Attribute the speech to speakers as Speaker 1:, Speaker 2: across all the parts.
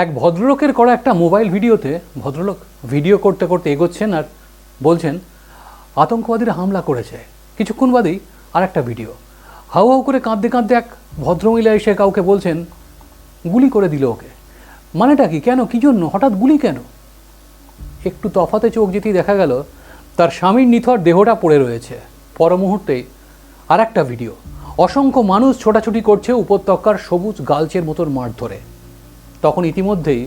Speaker 1: এক ভদ্রলোকের করা একটা মোবাইল ভিডিওতে ভদ্রলোক ভিডিও করতে করতে এগোচ্ছেন আর বলছেন আতঙ্কবাদীরা হামলা করেছে। কিছুক্ষণ বাদেই আর একটা ভিডিও, হাউ হাউ করে কাঁদতে কাঁদতে এক ভদ্রমহিলা এসে কাউকে বলছেন গুলি করে দিল ওকে। মানেটা কি? কেন? কী জন্য? হঠাৎ গুলি কেন? একটু তফাতে চোখ যেতেই দেখা গেল তার স্বামীর নিথর দেহটা পড়ে রয়েছে। পর মুহূর্তেই আর একটা ভিডিও, অসংখ্য মানুষ ছোটাছুটি করছে উপত্যকার সবুজ গালচের মতন মাঠ ধরে। তখন ইতিমধ্যেই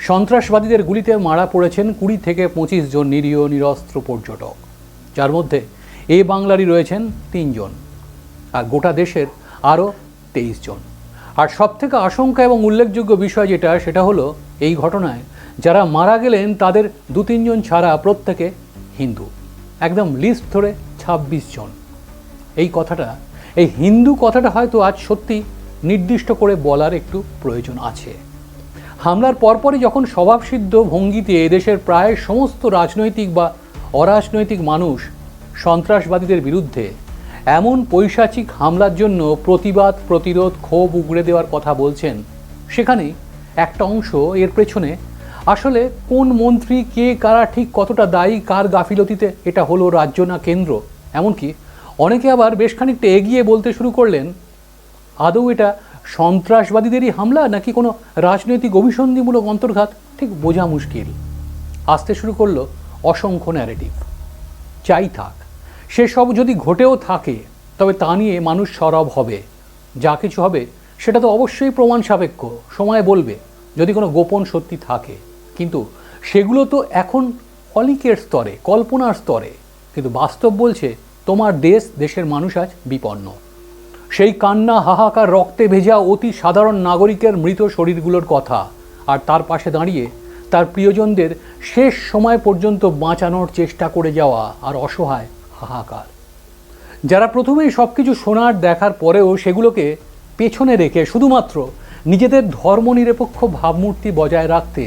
Speaker 1: সন্ত্রাসবাদীদের গুলিতে মারা পড়েছেন 20 থেকে 25 জন নিরীহ নিরস্ত্র পর্যটক, যার মধ্যে এই বাংলারই রয়েছেন 3 জন আর গোটা দেশের আরও 23 জন। আর সবথেকে আশঙ্কা এবং উল্লেখযোগ্য বিষয় সেটা হলো এই ঘটনায় যারা মারা গেলেন তাদের 2-3 জন ছাড়া প্রত্যেকে হিন্দু। একদম লিস্ট ধরে 26 জন। এই হিন্দু কথাটা হয়তো আজ সত্যি নির্দিষ্ট করে বলার একটু প্রয়োজন আছে। হামলার পরপরই যখন স্বভাবসিদ্ধ ভঙ্গিতে এদেশের প্রায় সমস্ত রাজনৈতিক বা অরাজনৈতিক মানুষ সন্ত্রাসবাদীদের বিরুদ্ধে এমন পৈশাচিক হামলার জন্য প্রতিবাদ, প্রতিরোধ, ক্ষোভ উগড়ে দেওয়ার কথা বলছেন, সেখানে একটা অংশ এর পেছনে আসলে কোন মন্ত্রী, কে, কারা ঠিক কতটা দায়ী, কার গাফিলতিতে এটা হলো, রাজ্য না কেন্দ্র, এমনকি অনেকে আবার বেশ খানিকটা এগিয়ে বলতে শুরু করলেন আদৌ এটা সন্ত্রাসবাদীদেরই হামলা নাকি কোনো রাজনৈতিক অভিসন্ধিমূলক অন্তর্ঘাত, ঠিক বোঝা মুশকিল। আসতে শুরু করলো অসংখ্য ন্যারেটিভ। চাই থাক, সেসব যদি ঘটেও থাকে তবে তা নিয়ে মানুষ সরব হবে। যা কিছু হবে সেটা তো অবশ্যই প্রমাণ সাপেক্ষ, সময় বলবে যদি কোনো গোপন সত্যি থাকে। কিন্তু সেগুলো তো এখন অলিকের স্তরে, কল্পনার স্তরে। কিন্তু বাস্তব বলছে তোমার দেশ, দেশের মানুষ আজ বিপন্ন। সেই কান্না, হাহাকার, রক্তে ভেজা অতি সাধারণ নাগরিকের মৃত শরীরগুলোর কথা, আর তার পাশে দাঁড়িয়ে তার প্রিয়জনদের শেষ সময় পর্যন্ত বাঁচানোর চেষ্টা করে যাওয়া আর অসহায় হাহাকার। যারা প্রথমেই সব কিছু শোনার দেখার পরেও সেগুলোকে পেছনে রেখে শুধুমাত্র নিজেদের ধর্মনিরপেক্ষ ভাবমূর্তি বজায় রাখতে,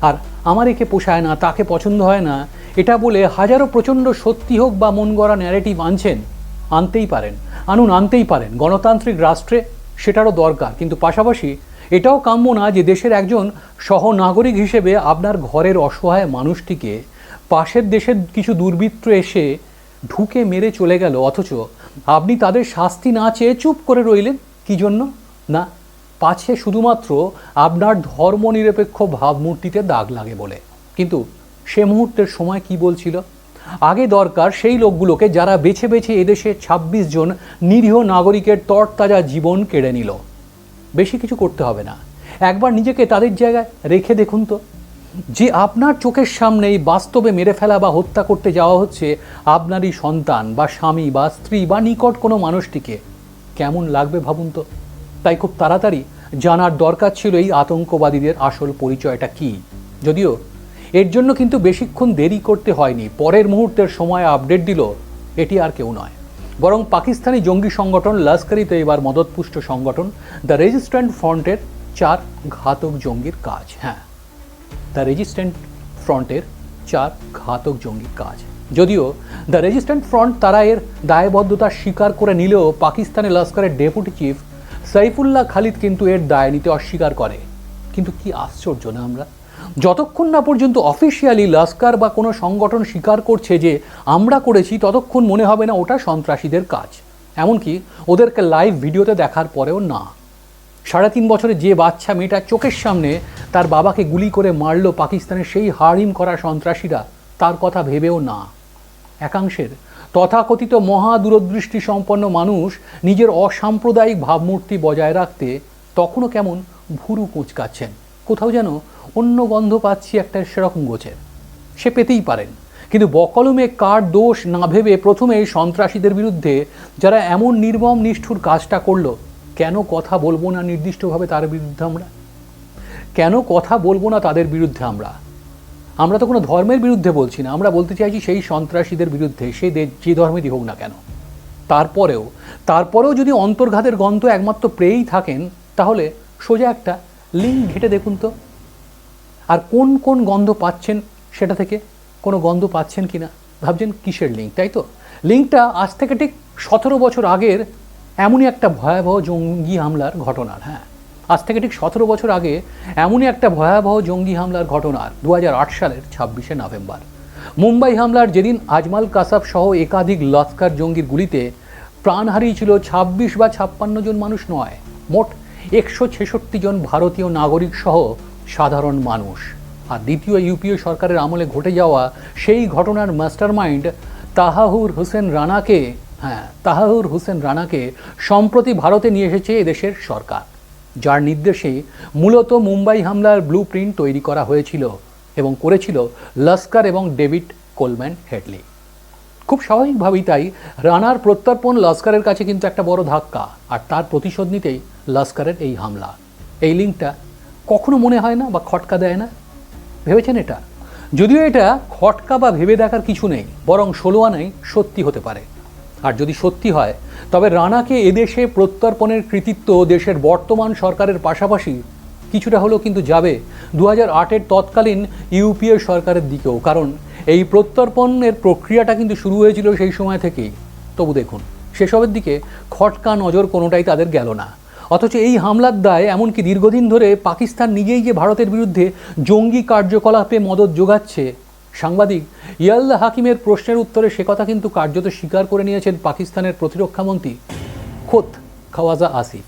Speaker 1: আর আমার একে পোষায় না, তাকে পছন্দ হয় না, এটা বলে হাজারো প্রচণ্ড সত্যি হোক বা মন গড়া ন্যারেটিভ আনতেই পারেন। গণতান্ত্রিক রাষ্ট্রে সেটারও দরকার, কিন্তু পাশাপাশি এটাও কাম্য না যে দেশের একজন সহনাগরিক হিসেবে আপনার ঘরের অসহায় মানুষটিকে পাশের দেশের কিছু দুর্বৃত্ত এসে ঢুকে মেরে চলে গেল, অথচ আপনি তাদের শাস্তি না চেয়ে চুপ করে রইলেন। কি জন্য? না, পাছে শুধুমাত্র আপনার ধর্মনিরপেক্ষ ভাবমূর্তিতে দাগ লাগে বলে। কিন্তু সে মুহূর্তের সময় কি বলছিল? আগে দরকার সেই লোকগুলোকে যারা বেছে বেছে এদেশে 26 জন নিরীহ নাগরিকের তরতাজা জীবন কেড়ে নিল। বেশি কিছু করতে হবে না, একবার নিজেকে তাদের জায়গায় রেখে দেখুন তো, যে আপনার চোখের সামনেই বাস্তবে মেরে ফেলা বা হত্যা করতে যাওয়া হচ্ছে আপনারই সন্তান বা স্বামী বা স্ত্রী বা নিকট কোনো মানুষটিকে, কেমন লাগবে ভাবুন তো। তাই খুব তাড়াতাড়ি জানার দরকার ছিল এই আতঙ্কবাদীদের আসল পরিচয়টা কি। যদিও এর জন্য কিন্তু বেশিক্ষণ দেরি করতে হয়নি। পরের মুহূর্তের সময় আপডেট দিল এটি আর কেউ নয়, বরং পাকিস্তানি জঙ্গি সংগঠন লস্করি তৈয়বার মদতপুষ্ট সংগঠন দ্য রেজিস্ট্যান্ট ফ্রন্টের 4 ঘাতক জঙ্গির কাজ। হ্যাঁ, দ্য রেজিস্ট্যান্ট ফ্রন্টের 4 ঘাতক জঙ্গির কাজ। যদিও দ্য রেজিস্ট্যান্ট ফ্রন্ট তারা এর দায়বদ্ধতা স্বীকার করে নিলেও পাকিস্তানি লস্করের ডেপুটি চিফ সাইফুল্লাহ খালিদ কিন্তু এর দায় নিতে অস্বীকার করে। কিন্তু কি আশ্চর্য না, আমরা যতক্ষণ না পর্যন্ত অফিসিয়ালি লস্কর বা কোনো সংগঠন স্বীকার করছে যে আমরা করেছি, ততক্ষণ মনে হবে না ওটা সন্ত্রাসীদের কাজ। এমনকি ওদেরকে লাইভ ভিডিওতে দেখার পরেও না। 3.5 বছরের যে বাচ্চা মেয়েটা চোখের সামনে তার বাবাকে গুলি করে মারল পাকিস্তানের সেই হারিম করা সন্ত্রাসীরা, তার কথা ভেবেও না। একাংশের তথাকথিত মহা দূরদৃষ্টি সম্পন্ন মানুষ নিজের অসাম্প্রদায়িক ভাবমূর্তি বজায় রাখতে তখনও কেমন ভুরু কুঁচকাচ্ছেন। কোথাও যেন অন্য গন্ধ পাচ্ছি একটা সেরকম গোছের। সে পেতেই পারেন, কিন্তু বকলমে কার দোষ না ভেবে প্রথমেই সন্ত্রাসীদের বিরুদ্ধে যারা এমন নির্মম নিষ্ঠুর কাজটা করলো, কেন কথা বলবো না নির্দিষ্টভাবে তার বিরুদ্ধে আমরা? কেন কথা বলবো না তাদের বিরুদ্ধে আমরা তো কোনো ধর্মের বিরুদ্ধে বলছি না, আমরা বলতে চাইছি সেই সন্ত্রাসীদের বিরুদ্ধে, সে যে ধর্মেরই হোক না কেন। তারপরেও যদি অন্তর্ঘাতের গন্ধ একমাত্র পেয়েই থাকেন, তাহলে সোজা একটা লিঙ্ক ঘেটে দেখুন তো, আর কোন কোন গন্ধ পাচ্ছেন সেটা থেকে কোনো গন্ধ পাচ্ছেন কি না। ভাবছেন কিসের লিঙ্ক, তাই তো? লিঙ্কটা আজ থেকে ঠিক 17 বছর আগের এমনই একটা ভয়াবহ জঙ্গি হামলার ঘটনার। হ্যাঁ, আজ থেকে ঠিক 17 বছর আগে এমনই একটা ভয়াবহ জঙ্গি হামলার ঘটনার 2008 সালের 26শে নভেম্বর মুম্বাই হামলার যেদিন আজমাল কাসাব সহ একাধিক লস্কর জঙ্গির গুলিতে প্রাণ হারিয়েছিল 26 বা 56 জন মানুষ নয়, মোট 166 জন ভারতীয় নাগরিক সহ সাধারণ মানুষ। আর দ্বিতীয় ইউপিএ সরকারের আমলে ঘটে যাওয়া সেই ঘটনার মাস্টারমাইন্ড তাহাউর হোসেন রানাকে সম্প্রতি ভারতে নিয়ে এসেছে এদেশের সরকার, যার নির্দেশে মূলত মুম্বাই হামলার ব্লু প্রিন্ট তৈরি করা হয়েছিল এবং করেছিল লস্কর এবং ডেভিড কোলম্যান হেডলি। খুব স্বাভাবিকভাবেই তাই রানার প্রত্যর্পণ লস্করের কাছে কিন্তু একটা বড় ধাক্কা, আর তার প্রতিশোধ নিতেই লস্করের এই হামলা। এই লিঙ্কটা কখনো মনে হয় না বা খটকা দেয় না? ভেবেছেন এটা? যদিও এটা খটকা বা ভেবে দেখার কিছু নেই, বরং 16 আনাই সত্যি হতে পারে। আর যদি সত্যি হয় তবে রানাকে এদেশে প্রত্যর্পণের কৃতিত্ব দেশের বর্তমান সরকারের পাশাপাশি কিছুটা হলেও কিন্তু যাবে 2008-এর তৎকালীন ইউপিএ সরকারের দিকেও, কারণ এই প্রত্যর্পণের প্রক্রিয়াটা কিন্তু শুরু হয়েছিল সেই সময় থেকেই। তবু দেখুন, সেসবের দিকে খটকা নজর কোনোটাই তাদের গেল না। অথচ এই হামলার দায় এমনকি দীর্ঘদিন ধরে পাকিস্তান নিজেই যে ভারতের বিরুদ্ধে জঙ্গি কার্যকলাপে মদদ যোগাচ্ছে, সাংবাদিক ইয়াল্লা হাকিমের প্রশ্নের উত্তরে সে কথা কিন্তু কার্যত স্বীকার করে নিয়েছেন পাকিস্তানের প্রতিরক্ষামন্ত্রী খোদ খাওয়াজা আসিফ।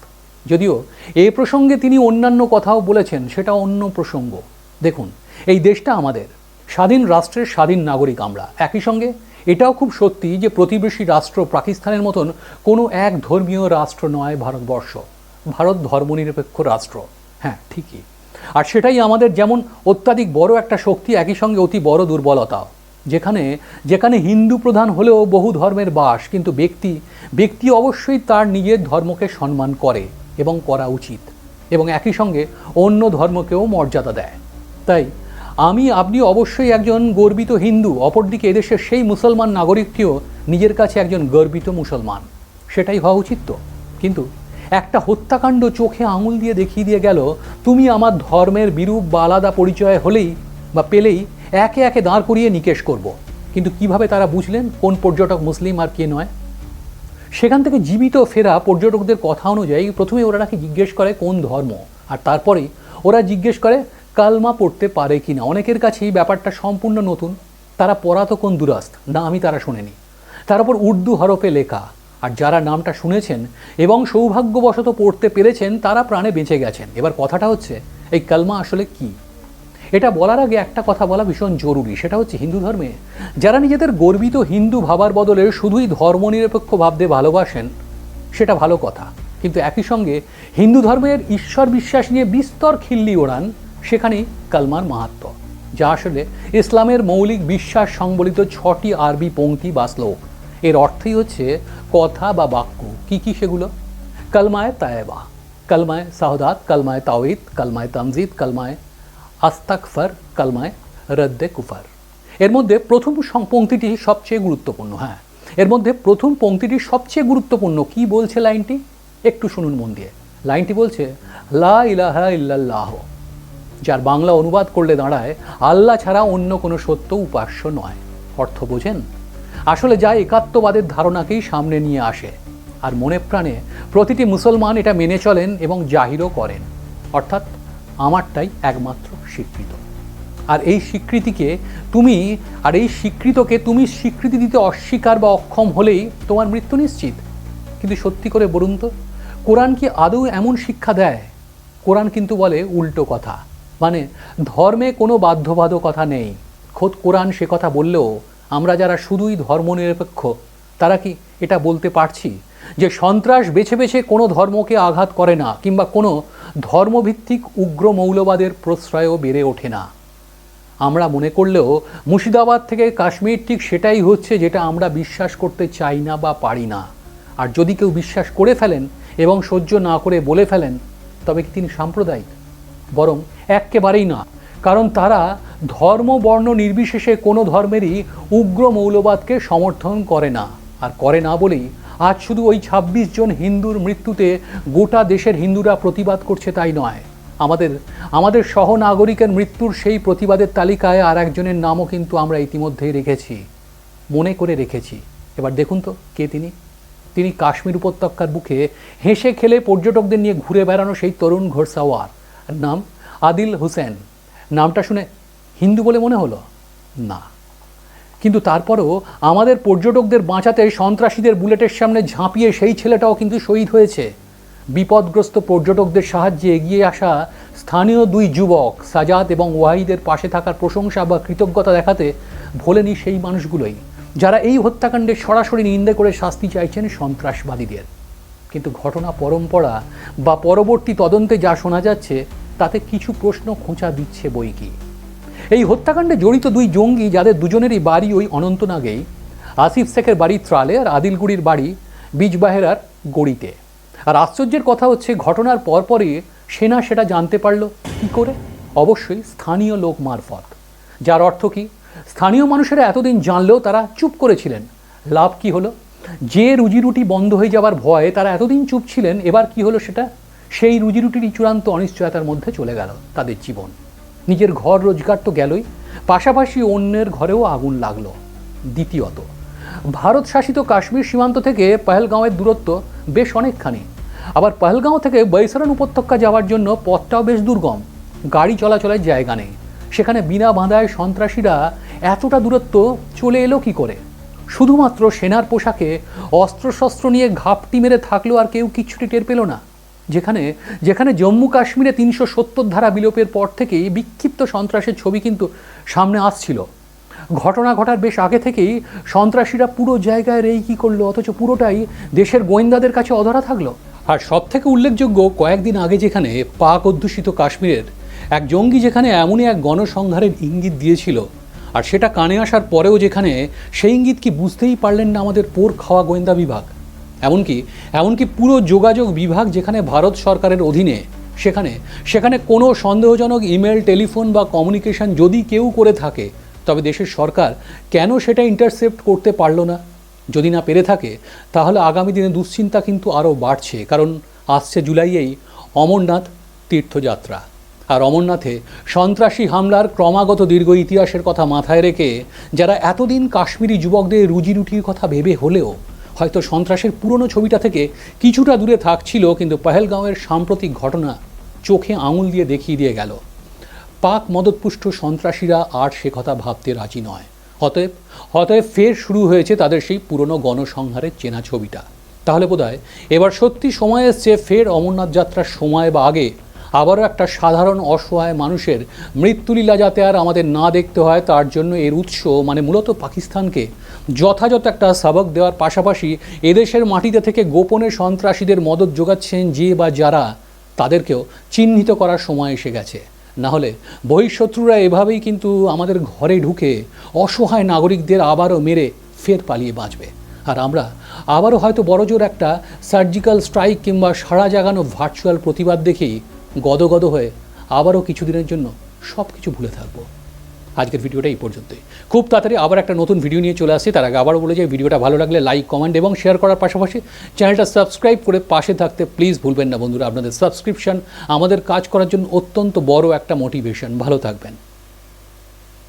Speaker 1: যদিও এই প্রসঙ্গে তিনি অন্যান্য কথাও বলেছেন, সেটা অন্য প্রসঙ্গ। দেখুন, এই দেশটা আমাদের, স্বাধীন রাষ্ট্রের স্বাধীন নাগরিক আমরা। একই সঙ্গে এটাও খুব সত্যি যে প্রতিবেশী রাষ্ট্র পাকিস্তানের মতন কোনো এক ধর্মীয় রাষ্ট্র নয় ভারতবর্ষ। ভারত ধর্মনিরপেক্ষ রাষ্ট্র, হ্যাঁ ঠিকই। আর সেটাই আমাদের যেমন অত্যাধিক বড় একটা শক্তি, একই সঙ্গে অতি বড় দুর্বলতাও। যেখানে হিন্দু প্রধান হলেও বহু ধর্মের বাস, কিন্তু ব্যক্তি অবশ্যই তার নিজের ধর্মকে সম্মান করে এবং করা উচিত, এবং একই সঙ্গে অন্য ধর্মকেও মর্যাদা দেয়। তাই আপনি অবশ্যই একজন গর্বিত হিন্দু, অপরদিকে এদেশের সেই মুসলমান নাগরিকটিও নিজের কাছে একজন গর্বিত মুসলমান। সেটাই হওয়া উচিত তো। কিন্তু একটা হত্যাকাণ্ড চোখে আঙুল দিয়ে দেখিয়ে দিয়ে গেল, তুমি আমার ধর্মের বিরূপ বা আলাদা পরিচয় হলেই বা পেলেই একে একে দাঁড় করিয়ে নিকেশ করব। কিন্তু কিভাবে তারা বুঝলেন কোন পর্যটক মুসলিম আর কে নয়? সেখান থেকে জীবিত ফেরা পর্যটকদের কথা অনুযায়ী প্রথমে ওরা নাকি জিজ্ঞেস করে কোন ধর্ম, আর তারপরেই ওরা জিজ্ঞেস করে কালমা পড়তে পারে কি না। অনেকের কাছেই ব্যাপারটা সম্পূর্ণ নতুন। তারা পড়াতো কোন দুরাস্ত না আমি তারা শুনিনি, তার উপর উর্দু হরফে লেখা। আর যারা নামটা শুনেছেন এবং সৌভাগ্যবশত পড়তে পেরেছেন তারা প্রাণে বেঁচে গেছেন। এবার কথাটা হচ্ছে, এই কালমা আসলে কি? এটা বলার আগে একটা কথা বলা ভীষণ জরুরি, সেটা হচ্ছে হিন্দু ধর্মে যারা নিজেদের গর্বিত হিন্দু ভাবার বদলে শুধুই ধর্মনিরপেক্ষ ভাবতে ভালোবাসেন, সেটা ভালো কথা। কিন্তু একই সঙ্গে হিন্দু ধর্মের ঈশ্বর বিশ্বাস নিয়ে বিস্তর খিল্লি ওড়ান, সেখানেই কালমার মাহাত্ম্য, যা আসলে ইসলামের মৌলিক বিশ্বাস সংবলিত 6টি আরবি পংক্তি বা শ্লোক। এর অর্থই হচ্ছে কথা বা বাক্য। কি সেগুলো? কালমায় তায়েবা, কালমায় শাহাদাত, কালমায় তাওহীদ, কালমায় তামজিদ, কালমায় আস্তাগফার, কালমায় রদ্দে কুফার। এর মধ্যে প্রথম পংক্তিটি সবচেয়ে গুরুত্বপূর্ণ। হ্যাঁ, এর মধ্যে প্রথম পংক্তিটি সবচেয়ে গুরুত্বপূর্ণ। কি বলছে লাইনটি? একটু শুনুন মন দিয়ে। লাইনটি বলছে লা ইলাহা ইল্লাল্লাহ, যার বাংলা অনুবাদ করলে দাঁড়ায় আল্লাহ ছাড়া অন্য কোনো সত্য উপাস্য নয়। অর্থ বোঝেন? আসলে যা একাত্মবাদের ধারণাকেই সামনে নিয়ে আসে, আর মনে প্রাণে প্রতিটি মুসলমান এটা মেনে চলেন এবং জাহিরও করেন। অর্থাৎ আমারটাই একমাত্র স্বীকৃত। আর এই স্বীকৃতিকে তুমি স্বীকৃতি দিতে অস্বীকার বা অক্ষম হলেই তোমার মৃত্যু নিশ্চিত। কিন্তু সত্যি করে বলুন তো, কোরআন কি আদৌ এমন শিক্ষা দেয়? কোরআন কিন্তু বলে উল্টো কথা, মানে ধর্মে কোনো বাধ্যবাধকতা নেই। খোদ কোরআন সে কথা বললেও আমরা যারা শুধুই ধর্মনিরপেক্ষ তারা কি এটা বলতে পারছি যে সন্ত্রাস বেছে বেছে কোনো ধর্মকে আঘাত করে না, কিংবা কোনো ধর্মভিত্তিক উগ্র মৌলবাদের প্রশ্রয়ও বেড়ে ওঠে না? আমরা মনে করলেও মুর্শিদাবাদ থেকে কাশ্মীর ঠিক সেটাই হচ্ছে যেটা আমরা বিশ্বাস করতে চাই না বা পারি না। আর যদি কেউ বিশ্বাস করে ফেলেন এবং সহ্য না করে বলে ফেলেন, তবে কি তিনি সাম্প্রদায়িক? বরং একেবারেই না, কারণ তারা ধর্ম বর্ণ নির্বিশেষে কোনো ধর্মেরই উগ্র মৌলবাদকে সমর্থন করে না। আর করে না বলেই আজ শুধু ওই 26 জন হিন্দুর মৃত্যুতে গোটা দেশের হিন্দুরা প্রতিবাদ করছে তাই নয়, আমাদের সহনাগরিকের মৃত্যুর সেই প্রতিবাদের তালিকায় আর একজনের নামও কিন্তু আমরা ইতিমধ্যেই রেখেছি, মনে করে রেখেছি। এবার দেখুন তো কে তিনি। তিনি কাশ্মীর উপত্যকার বুকে হেসে খেলে পর্যটকদের নিয়ে ঘুরে বেড়ানো সেই তরুণ ঘোড়সাওয়ার। নাম আদিল হুসেন। নামটা শুনে হিন্দু বলে মনে হলো না, কিন্তু তারপরেও আমাদের পর্যটকদের বাঁচাতে সন্ত্রাসীদের বুলেটের সামনে ঝাঁপিয়ে সেই ছেলেটাও কিন্তু শহীদ হয়েছে। বিপদগ্রস্ত পর্যটকদের সাহায্যে এগিয়ে আসা স্থানীয় দুই যুবক সাজাদ এবং ওয়াহিদের পাশে থাকার প্রশংসা বা কৃতজ্ঞতা দেখাতে ভোলেনি সেই মানুষগুলোই যারা এই হত্যাকাণ্ডে সরাসরি নিন্দে করে শাস্তি চাইছেন সন্ত্রাসবাদীদের। কিন্তু ঘটনা পরম্পরা বা পরবর্তী তদন্তে যা শোনা যাচ্ছে তাতে কিছু প্রশ্ন খোঁচা দিচ্ছে বই কি। এই হত্যাকাণ্ডে জড়িত দুই জঙ্গি, যাদের দুজনেরই বাড়ি ওই অনন্তনাগেই, আসিফ শেখের বাড়ি ত্রালে আর আদিলগুড়ির বাড়ি বিজবাহেরার গড়িতে। আর আশ্চর্যের কথা হচ্ছে, ঘটনার পরপরই সেনা সেটা জানতে পারল কী করে? অবশ্যই স্থানীয় লোক মারফত। যার অর্থ কি, স্থানীয় মানুষেরা এতদিন জানলেও তারা চুপ করেছিলেন। লাভ কি হলো? যে রুজিরুটি বন্ধ হয়ে যাওয়ার ভয়ে তারা এতদিন চুপ ছিলেন, এবার কি হলো সেটা? সেই রুজিরুটিরই চূড়ান্ত অনিশ্চয়তার মধ্যে চলে গেল তাদের জীবন। নিজের ঘর রোজগার তো গেলই, পাশাপাশি অন্যের ঘরেও আগুন লাগলো। দ্বিতীয়ত, ভারত শাসিত কাশ্মীর সীমান্ত থেকে পহেলগাঁওয়ের দূরত্ব বেশ অনেকখানি। আবার পহেলগাঁও থেকে বৈসরান উপত্যকা যাওয়ার জন্য পথটাও বেশ দুর্গম, গাড়ি চলাচলের জায়গা নেই। সেখানে বিনা বাঁধায় সন্ত্রাসীরা এতটা দূরত্ব চলে এলো কি করে? শুধুমাত্র সেনার পোশাকে অস্ত্রশস্ত্র নিয়ে ঘাপটি মেরে থাকলো আর কেউ কিচ্ছুটি টের পেল না। যেখানে জম্মু কাশ্মীরে 370 ধারা বিলোপের পর থেকেই বিক্ষিপ্ত সন্ত্রাসের ছবি কিন্তু সামনে আসছিল। ঘটনা ঘটার বেশ আগে থেকেই সন্ত্রাসীরা পুরো জায়গায় রেইকি করলো, অথচ পুরোটাই দেশের গোয়েন্দাদের কাছে অধরা থাকলো। আর সব থেকে উল্লেখযোগ্য, কয়েকদিন আগে যেখানে পাক অধ্যুষিত কাশ্মীরের এক জঙ্গি যেখানে এমনই এক গণসংহারের ইঙ্গিত দিয়েছিল, আর সেটা কানে আসার পরেও যেখানে সেই ইঙ্গিত কি বুঝতেই পারলেন না আমাদের পোর খাওয়া গোয়েন্দা বিভাগ। এমনকি পুরো যোগাযোগ বিভাগ যেখানে ভারত সরকারের অধীনে, সেখানে কোনো সন্দেহজনক ইমেল, টেলিফোন বা কমিউনিকেশন যদি কেউ করে থাকে, তবে দেশের সরকার কেন সেটা ইন্টারসেপ্ট করতে পারল না? যদি না পেরে থাকে, তাহলে আগামী দিনে দুশ্চিন্তা কিন্তু আরও বাড়ছে। কারণ আসছে জুলাইয়েই অমরনাথ তীর্থযাত্রা। আর অমরনাথে সন্ত্রাসী হামলার ক্রমাগত দীর্ঘ ইতিহাসের কথা মাথায় রেখে যারা এতদিন কাশ্মীরি যুবকদের রুজিরুটির কথা ভেবে হলেও হয়তো সন্ত্রাসের পুরনো ছবিটা থেকে কিছুটা দূরে থাকছিল, কিন্তু পহেলগাঁওয়ের সাম্প্রতিক ঘটনা চোখে আঙুল দিয়ে দেখিয়ে দিয়ে গেল পাক মদতপুষ্ট সন্ত্রাসীরা আর সে কথা ভাবতে রাজি নয়। অতএব ফের শুরু হয়েছে তাদের সেই পুরনো গণসংহারের চেনা ছবিটা। তাহলে বোধহয় এবার সত্যি সময় এসছে ফের অমরনাথ যাত্রার সময় বা আগে আবারও একটা সাধারণ অসহায় মানুষের মৃত্যুলীলা যাতে আর আমাদের না দেখতে হয়, তার জন্য এর উৎস মানে মূলত পাকিস্তানকে যথাযথ একটা সবক দেওয়ার পাশাপাশি এদেশের মাটিতে থেকে গোপনে সন্ত্রাসীদের মদত যোগাচ্ছেন যে বা যারা, তাদেরকেও চিহ্নিত করার সময় এসে গেছে। না হলে বহিঃশত্রুরা এভাবেই কিন্তু আমাদের ঘরে ঢুকে অসহায় নাগরিকদের আবারও মেরে ফের পালিয়ে বাঁচবে। আর আমরা আবারও হয়তো বড়জোর একটা সার্জিক্যাল স্ট্রাইক কিংবা সাড়া জাগানো ভার্চুয়াল প্রতিবাদ দেখেই গদগদ হয়ে আবারও কিছুদিনের জন্য সব কিছু ভুলে থাকবো। আজকের ভিডিওটা এই পর্যন্তই। খুব তাড়াতাড়ি আবার একটা নতুন ভিডিও নিয়ে চলে আসছি। তার আগে আবারও বলে যে ভিডিওটা ভালো লাগলে লাইক, কমেন্ট এবং শেয়ার করার পাশাপাশি চ্যানেলটা সাবস্ক্রাইব করে পাশে থাকতে প্লিজ ভুলবেন না বন্ধুরা। আপনাদের সাবস্ক্রিপশন আমাদের কাজ করার জন্য অত্যন্ত বড় একটা মোটিভেশন। ভালো থাকবেন।